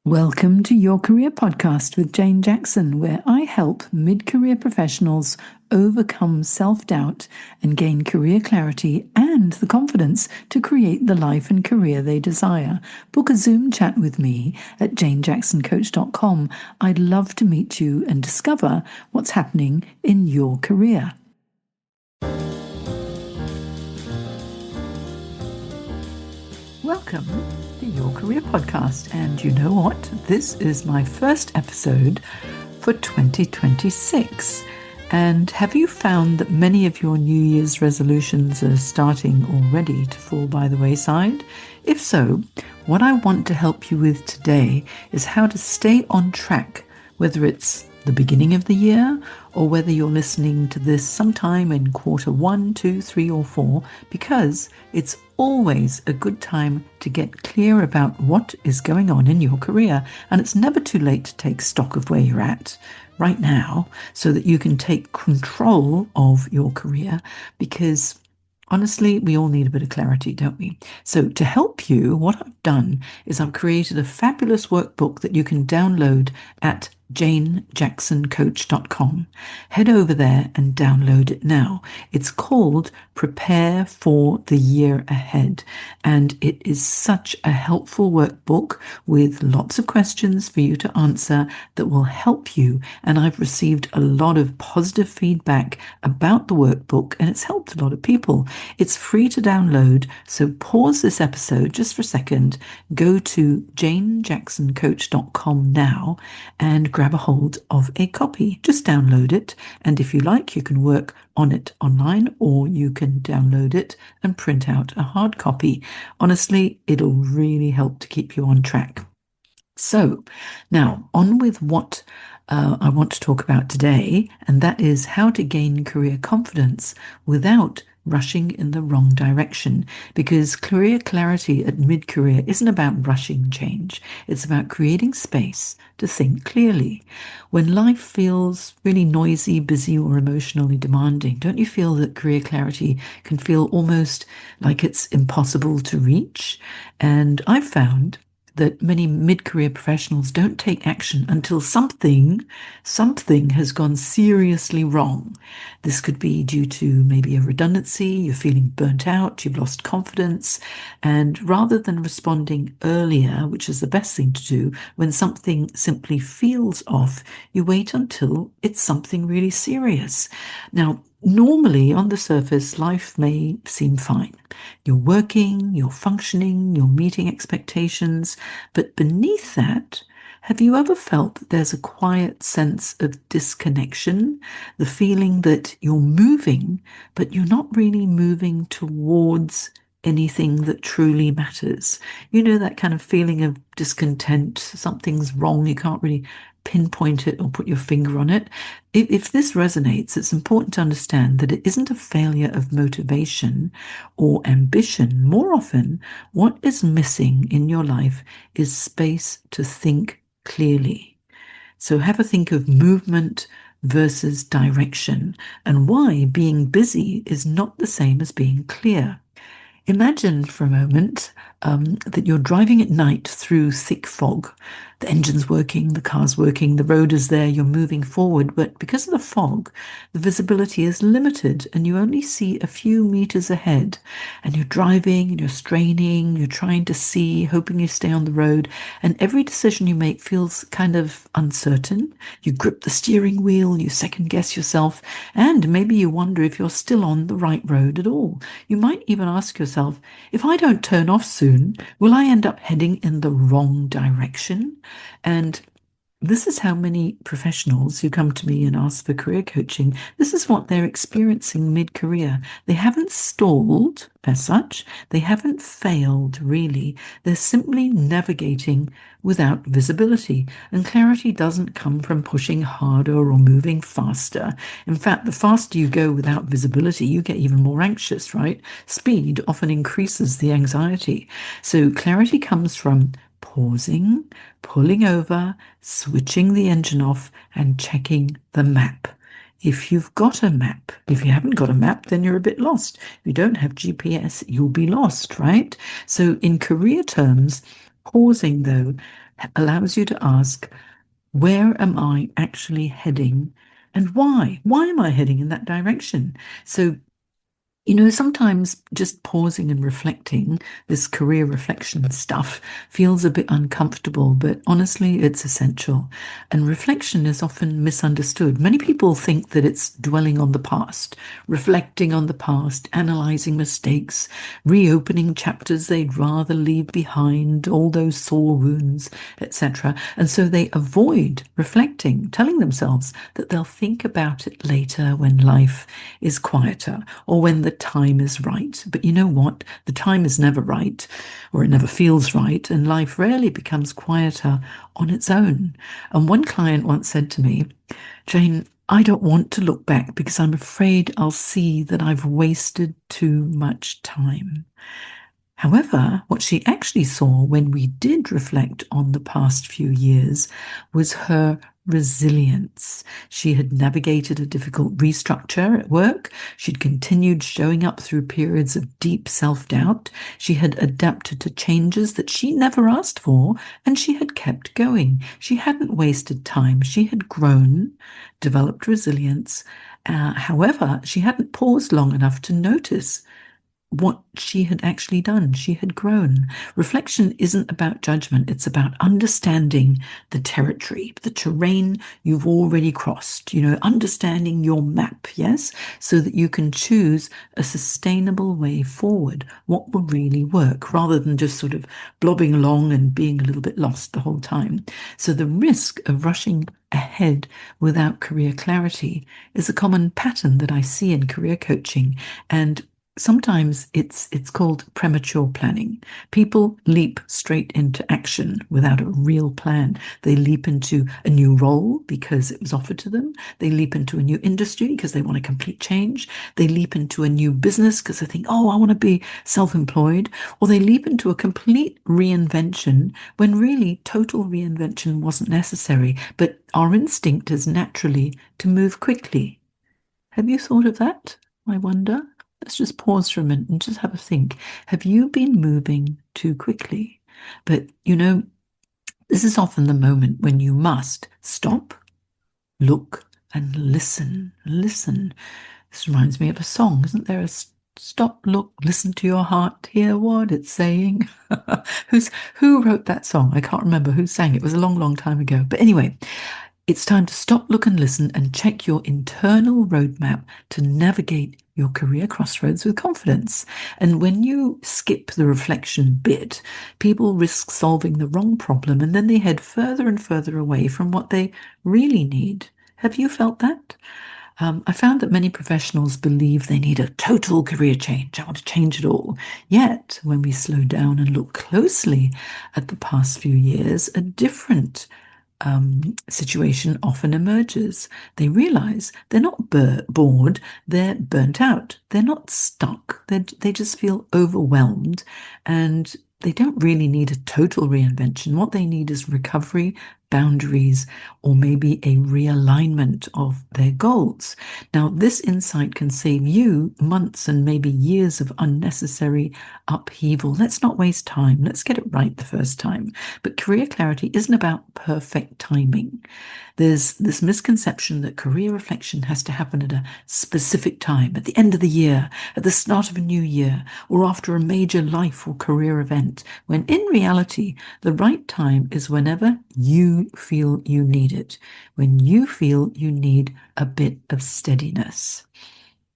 Welcome to Your Career Podcast with Jane Jackson, where I help mid-career professionals overcome self-doubt and gain career clarity and the confidence to create the life and career they desire. Book a Zoom chat with me at janejacksoncoach.com. I'd love to meet you and discover what's happening in your career. Welcome to Your Career Podcast. And you know what? This is my first episode for 2026. And have you found that many of your New Year's resolutions are starting already to fall by the wayside? If so, what I want to help you with today is how to stay on track, whether it's the beginning of the year or whether you're listening to this sometime in quarter 1, 2, 3, or 4, because it's always a good time to get clear about what is going on in your career. And it's never too late to take stock of where you're at right now so that you can take control of your career, because honestly, we all need a bit of clarity, don't we? So to help you, what I've done is I've created a fabulous workbook that you can download at janejacksoncoach.com. Head over there and download it now. It's called Prepare for the Year Ahead, and it is such a helpful workbook with lots of questions for you to answer that will help you. And I've received a lot of positive feedback about the workbook, and it's helped a lot of people. It's free to download, so pause this episode just for a second, go to janejacksoncoach.com now and grab a hold of a copy. Just download it, and if you like, you can work on it online, or you can download it and print out a hard copy. Honestly, it'll really help to keep you on track. So now on with what I want to talk about today, and that is how to gain career confidence without rushing in the wrong direction. Because career clarity at mid-career isn't about rushing change. It's about creating space to think clearly. When life feels really noisy, busy, or emotionally demanding, don't you feel that career clarity can feel almost like it's impossible to reach? And I've found that many mid-career professionals don't take action until something has gone seriously wrong. This could be due to maybe a redundancy, you're feeling burnt out, you've lost confidence, and rather than responding earlier, which is the best thing to do, when something simply feels off, you wait until it's something really serious. Now, normally, on the surface, life may seem fine. You're working, you're functioning, you're meeting expectations, but beneath that, have you ever felt that there's a quiet sense of disconnection? The feeling that you're moving, but you're not really moving towards anything that truly matters. You know, that kind of feeling of discontent, something's wrong, you can't really pinpoint it or put your finger on it. If this resonates, it's important to understand that it isn't a failure of motivation or ambition. More often, what is missing in your life is space to think clearly. So have a think of movement versus direction, and why being busy is not the same as being clear. Imagine for a moment that you're driving at night through thick fog. The engine's working, the car's working, the road is there, you're moving forward, but because of the fog, the visibility is limited and you only see a few meters ahead. And you're driving and you're straining, you're trying to see, hoping you stay on the road, and every decision you make feels kind of uncertain. You grip the steering wheel, you second guess yourself, and maybe you wonder if you're still on the right road at all. You might even ask yourself, if I don't turn off soon, will I end up heading in the wrong direction? And this is how many professionals who come to me and ask for career coaching, this is what they're experiencing mid-career. They haven't stalled as such. They haven't failed, really. They're simply navigating without visibility. And clarity doesn't come from pushing harder or moving faster. In fact, the faster you go without visibility, you get even more anxious, right? Speed often increases the anxiety. So clarity comes from pausing, pulling over, switching the engine off, and checking the map. If you've got a map, if you haven't got a map, then you're a bit lost. If you don't have GPS, you'll be lost, right? So in career terms, pausing though allows you to ask, where am I actually heading and why? Why am I heading in that direction? So sometimes just pausing and reflecting, this career reflection stuff feels a bit uncomfortable, but honestly, it's essential. And reflection is often misunderstood. Many people think that it's dwelling on the past, reflecting on the past, analyzing mistakes, reopening chapters they'd rather leave behind, all those sore wounds, etc. And so they avoid reflecting, telling themselves that they'll think about it later when life is quieter or when the time is right. But you know what? The time is never right, or it never feels right, and life rarely becomes quieter on its own. And one client once said to me, Jane, I don't want to look back because I'm afraid I'll see that I've wasted too much time. However, what she actually saw when we did reflect on the past few years was her resilience. She had navigated a difficult restructure at work. She'd continued showing up through periods of deep self-doubt. She had adapted to changes that she never asked for, and she had kept going. She hadn't wasted time. She had grown, developed resilience. However, she hadn't paused long enough to notice what she had actually done. She had grown. Reflection isn't about judgment, it's about understanding the territory, the terrain you've already crossed, understanding your map, yes, so that you can choose a sustainable way forward, what will really work, rather than just sort of blobbing along and being a little bit lost the whole time. So the risk of rushing ahead without career clarity is a common pattern that I see in career coaching, and sometimes it's called premature planning. People leap straight into action without a real plan. They leap into a new role because it was offered to them. They leap into a new industry because they want a complete change. They leap into a new business because they think, oh, I want to be self-employed. Or they leap into a complete reinvention when really total reinvention wasn't necessary. But our instinct is naturally to move quickly. Have you thought of that? I wonder. Let's just pause for a minute and just have a think. Have you been moving too quickly? But this is often the moment when you must stop, look, and listen. Listen. This reminds me of a song. Isn't there a stop, look, listen to your heart, hear what it's saying? Who wrote that song? I can't remember who sang it. It was a long, long time ago. But anyway, it's time to stop, look, and listen and check your internal roadmap to navigate your career crossroads with confidence. And when you skip the reflection bit, people risk solving the wrong problem and then they head further and further away from what they really need. Have you felt that? I found that many professionals believe they need a total career change. I want to change it all. Yet, when we slow down and look closely at the past few years, a different situation often emerges. They realize they're not bored, they're burnt out. They're not stuck, they just feel overwhelmed, and they don't really need a total reinvention. What they need is recovery, boundaries, or maybe a realignment of their goals. Now, this insight can save you months and maybe years of unnecessary upheaval. Let's not waste time. Let's get it right the first time. But career clarity isn't about perfect timing. There's this misconception that career reflection has to happen at a specific time, at the end of the year, at the start of a new year, or after a major life or career event, when in reality, the right time is whenever you feel you need it, when you feel you need a bit of steadiness.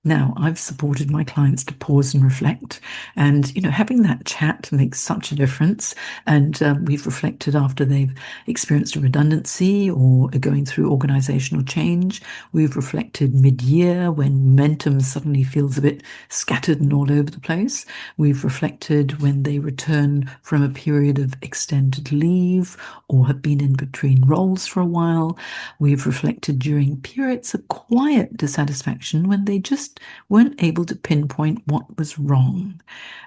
Now, I've supported my clients to pause and reflect, and having that chat makes such a difference. And we've reflected after they've experienced a redundancy or are going through organizational change. We've reflected mid-year when momentum suddenly feels a bit scattered and all over the place. We've reflected when they return from a period of extended leave or have been in between roles for a while. We've reflected during periods of quiet dissatisfaction when they just weren't able to pinpoint what was wrong.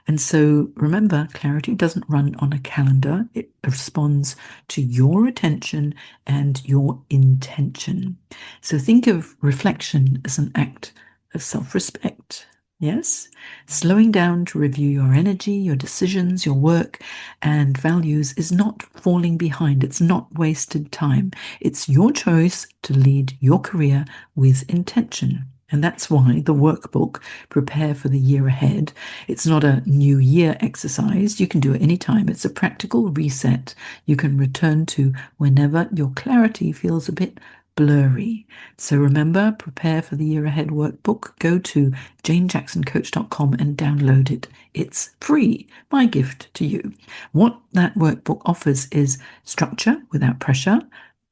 And so remember, clarity doesn't run on a calendar. It responds to your attention and your intention. So think of reflection as an act of self-respect. Yes, slowing down to review your energy, your decisions, your work, and values is not falling behind. It's not wasted time. It's your choice to lead your career with intention. And that's why the workbook, Prepare for the Year Ahead, it's not a new year exercise. You can do it anytime. It's a practical reset you can return to whenever your clarity feels a bit blurry. So remember, Prepare for the Year Ahead workbook. Go to janejacksoncoach.com and download it. It's free, my gift to you. What that workbook offers is structure without pressure,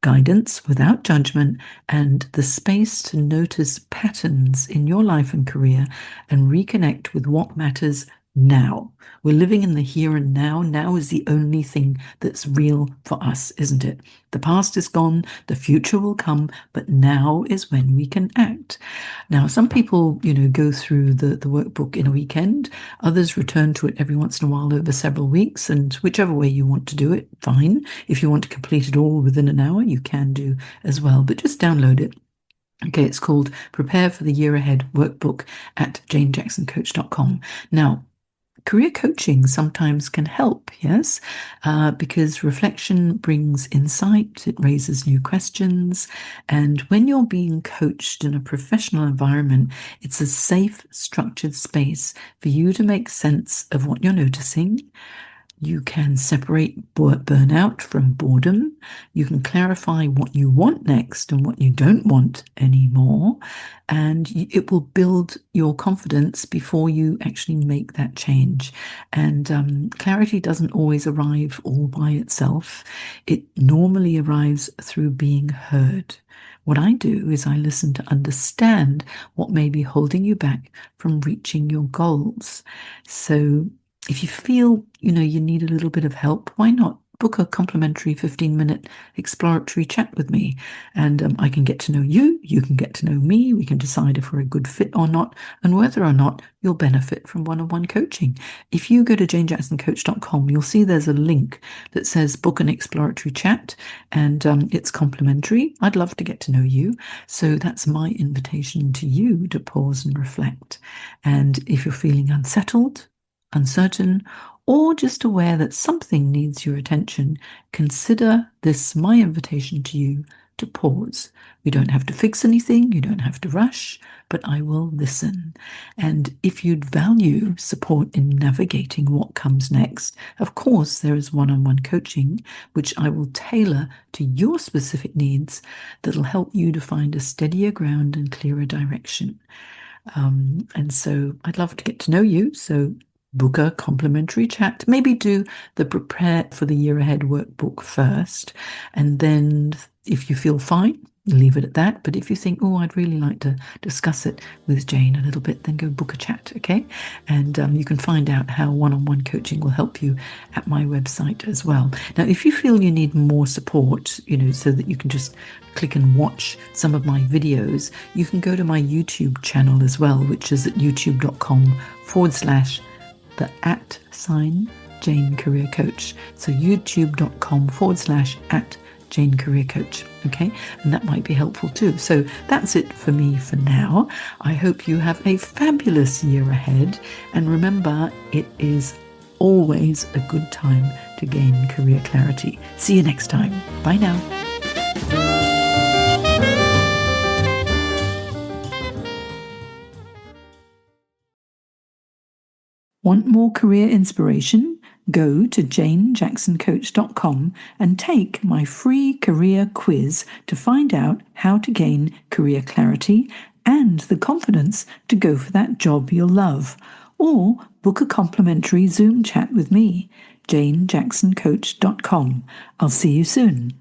guidance without judgment, and the space to notice patterns in your life and career and reconnect with what matters now. We're living in the here and now. Now is the only thing that's real for us, isn't it? The past is gone, the future will come, but now is when we can act. Now, some people, go through the workbook in a weekend. Others return to it every once in a while over several weeks, and whichever way you want to do it, fine. If you want to complete it all within an hour, you can do as well, but just download it. Okay, it's called Prepare for the Year Ahead workbook at janejacksoncoach.com. Now, career coaching sometimes can help, yes, because reflection brings insight, it raises new questions. And when you're being coached in a professional environment, it's a safe, structured space for you to make sense of what you're noticing. You can separate burnout from boredom. You can clarify what you want next and what you don't want anymore. And it will build your confidence before you actually make that change. And clarity doesn't always arrive all by itself. It normally arrives through being heard. What I do is I listen to understand what may be holding you back from reaching your goals. So if you feel, you need a little bit of help, why not book a complimentary 15-minute exploratory chat with me? And I can get to know you, you can get to know me, we can decide if we're a good fit or not, and whether or not you'll benefit from one-on-one coaching. If you go to janejacksoncoach.com, you'll see there's a link that says book an exploratory chat, and it's complimentary. I'd love to get to know you. So that's my invitation to you to pause and reflect. And if you're feeling unsettled, uncertain, or just aware that something needs your attention, consider this my invitation to you to pause. You don't have to fix anything, you don't have to rush, but I will listen. And if you'd value support in navigating what comes next, of course, there is one-on-one coaching, which I will tailor to your specific needs that'll help you to find a steadier ground and clearer direction. And so I'd love to get to know you. So book a complimentary chat. Maybe do the Prepare for the Year Ahead workbook first. And then if you feel fine, leave it at that. But if you think, oh, I'd really like to discuss it with Jane a little bit, then go book a chat, okay? And you can find out how one-on-one coaching will help you at my website as well. Now, if you feel you need more support, so that you can just click and watch some of my videos, you can go to my YouTube channel as well, which is at youtube.com/the @Jane Career Coach. So youtube.com/@ Jane Career Coach. Okay, and that might be helpful too. So that's it for me for now. I hope you have a fabulous year ahead. And remember, it is always a good time to gain career clarity. See you next time. Bye now. Want more career inspiration? Go to janejacksoncoach.com and take my free career quiz to find out how to gain career clarity and the confidence to go for that job you'll love. Or book a complimentary Zoom chat with me, janejacksoncoach.com. I'll see you soon.